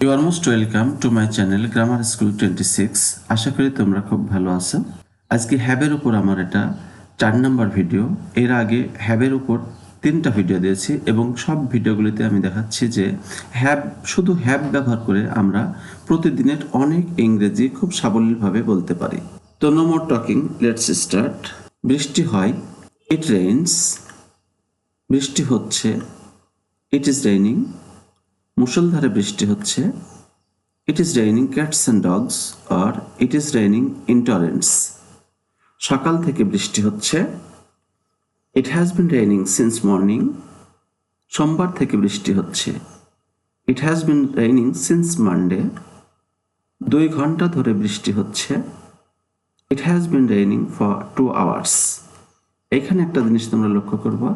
You are most welcome to my channel grammar school 26। আশা করি তোমরা খুব ভালো আছো। আজকে হ্যাবের উপর আমার এটা 4 নম্বর ভিডিও। এর আগে হ্যাবের উপর 3টা ভিডিও দিয়েছি এবং সব ভিডিওগুলিতে আমি দেখাচ্ছি যে শুধু হ্যাব ব্যবহার করে আমরা প্রতিদিনের অনেক ইংরেজি খুব সাবলীলভাবে বলতে পারি। তো no more talking, let's start. বৃষ্টি হয়, ইট রেইনস। বৃষ্টি হচ্ছে, ইট ইজ রেইনিং। মুষলধারে বৃষ্টি হচ্ছে, it is raining cats and dogs, আর it is raining in torrents. সকাল থেকে বৃষ্টি হচ্ছে, it has been raining since morning. সোমবার থেকে বৃষ্টি হচ্ছে, it has been raining since Monday. 2 ঘন্টা ধরে বৃষ্টি হচ্ছে, it has been raining for 2 hours. এইখানে একটা জিনিস তোমরা লক্ষ্য করবা,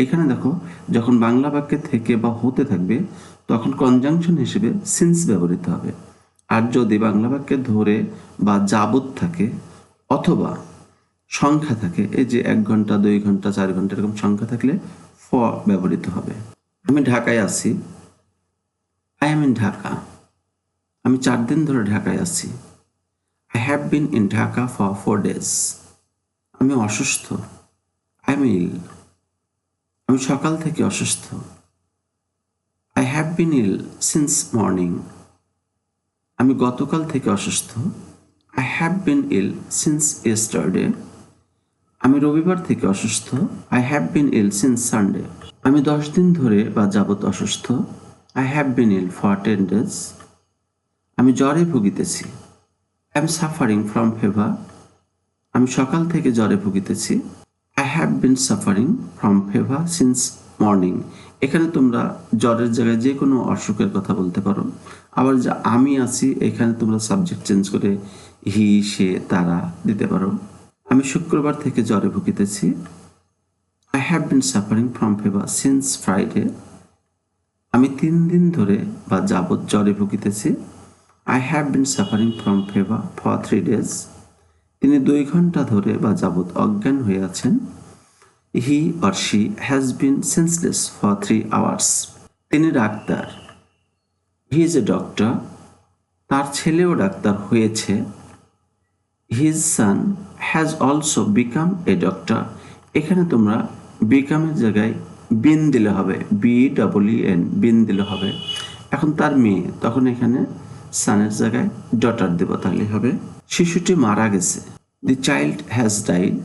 এইখানে দেখো যখন বাংলা বাক্যে থেকে বা হতে থাকবে তখন কনজাংশন হিসেবে সিন্স ব্যবহৃত হবে। আর যদি বাংলা বাক্যে ধরে বা যাবত থাকে অথবা সংখ্যা থাকে, এই যে 1 ঘন্টা 2 ঘন্টা 4 ঘন্টা এরকম সংখ্যা থাকলে ফর ব্যবহৃত হবে। আমি ঢাকায় আছি, আই এম ইন ঢাকা। আমি 4 দিন ধরে ঢাকায় আছি, I have been in Dhaka for 4 days. আমি অসুস্থ, আই এম ইল। আমি সকাল থেকে অসুস্থ, I have been ill since morning. আমি গতকাল থেকে অসুস্থ, I have been ill since yesterday. আমি রবিবার থেকে অসুস্থ, I have been ill since Sunday. আমি 10 দিন ধরে বা যাবত অসুস্থ, I have been ill for 10 days. আমি জ্বরে ভুগিতেছি, I am suffering from fever. আমি সকাল থেকে জ্বরে ভুগিতেছি, I have been suffering from fever since morning. এখানে তোমরা জ্বরের জায়গায় যে কোনো অসুখের কথা বলতে পারো। আবার যে আমি আছি, এখানে তোমরা সাবজেক্ট চেঞ্জ করে হি, সে, তারা দিতে পারো। আমি শুক্রবার থেকে জ্বরে ভুগিতেছি, I have been suffering from fever since Friday. আমি 3 দিন ধরে বা যাবৎ জ্বরে ভুগিতেছি, I have been suffering from fever for 3 days. তিনি 2 ঘন্টা ধরে বা যাবৎ অজ্ঞান হয়ে আছেন, he or she has been senseless for 3 hours. তিনি doctor, he is a doctor. তার ছেলেও ডাক্তার হয়েছে, his son has also become a doctor. এখানে তোমরা বিকামের জায়গায় বিন দিলে হবে, BEEN, বিন দিলে হবে। এখন তার মেয়ে, তখন এখানে সানের জায়গায় ডটার দেব, তাহলে হবে। শিশুটি মারা গেছে, দি চাইল্ড হ্যাজ ডাইড।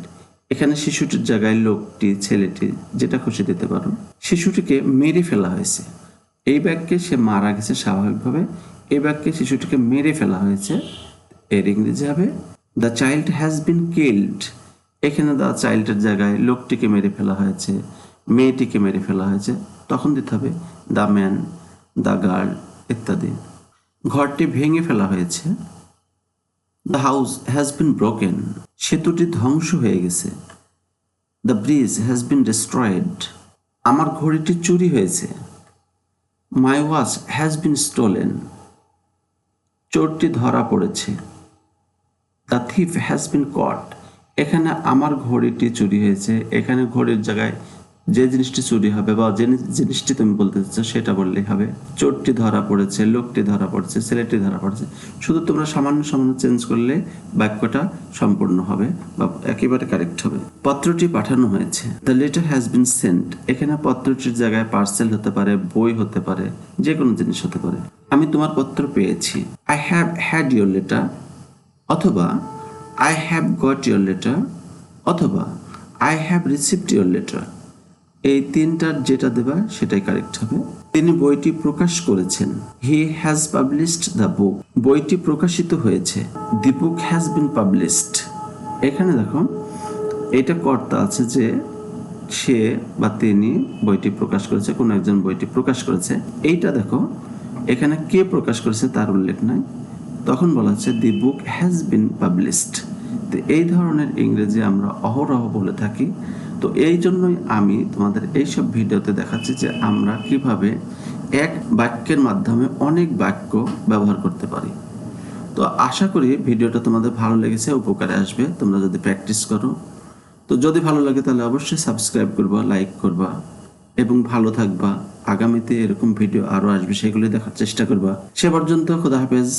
এখানে শিশুটির জায়গায় লোকটি, ছেলেটি, যেটা খুশি দিতে পারো। শিশুটিকে মেরে ফেলা হয়েছে, এই বাক্যে সে মারা গেছে স্বাভাবিকভাবে, এই বাক্যে শিশুটিকে মেরে ফেলা হয়েছে, এর ইংরেজি হবে the child has been killed. এখানে দ্য চাইল্ডের জায়গায় লোকটিকে মেরে ফেলা হয়েছে, মেয়েটিকে মেরে ফেলা হয়েছে, তখন দিতে হবে দ্য ম্যান, দ্য গার্ল ইত্যাদি। ঘরটি ভেঙে ফেলা হয়েছে, the house has been broken. সেতুটি ধ্বংস হয়ে গেছে, the bridge has been destroyed. আমার ঘড়িটি চুরি হয়েছে, my watch has been stolen. চোরটি ধরা পড়েছে, the thief has been caught. এখানে আমার ঘড়িটি চুরি হয়েছে, এখানে ঘড়ির জায়গায় যে জিনিসটি চুরি হবে বা যে জিনিসটি তুমি বলতে চাচ্ছ সেটা বললেই হবে। চোরটি ধরা পড়েছে, লোকটি ধরা পড়েছে, ছেলেটি ধরা পড়েছে, শুধু তোমরা সামান্য সামান্য চেঞ্জ করলে বাক্যটা সম্পূর্ণ হবে বা একেবারে কারেক্ট হবে। পত্রটি পাঠানো হয়েছে, the letter has been sent. এখানে পত্রটির জায়গায় পার্সেল হতে পারে, বই হতে পারে, যে কোনো জিনিস হতে পারে। আমি তোমার পত্র পেয়েছি, I have had your letter, অথবা I have got your letter, অথবা I have received your letter. এই 3টার যেটা দেবা সেটাই কারেক্ট হবে। তিনি বইটি প্রকাশ করেছেন, he has published the book. বইটি প্রকাশিত হয়েছে, দি বুক হ্যাজ বিন পাবলিশড। এখানে দেখো এটা কর্তা আছে যে সে বা তিনি বইটি প্রকাশ করেছে, কোনো একজন বইটি প্রকাশ করেছে। এইটা দেখো এখানে কে প্রকাশ করেছে তার উল্লেখ নাই, তখন বলা হচ্ছে দি বুক হ্যাজ বিন পাবলিশড। তো এই ধরনের ইংরেজি আমরা অহরহ বলে থাকি। তো এই জন্যই আমি তোমাদের এইসব ভিডিওতে দেখাচ্ছি যে আমরা কিভাবে এক বাক্যের মাধ্যমে অনেক বাক্য ব্যবহার করতে পারি। তো আশা করি ভিডিওটা তোমাদের ভালো লেগেছে, উপকারে আসবে তোমরা যদি প্র্যাকটিস করো। তো যদি ভালো লাগে তাহলে অবশ্যই সাবস্ক্রাইব করবা, লাইক করবা এবং ভালো থাকবা। আগামীতে এরকম ভিডিও আরও আসবে, সেগুলি দেখার চেষ্টা করবা। সে পর্যন্ত খোদা হাফেজ।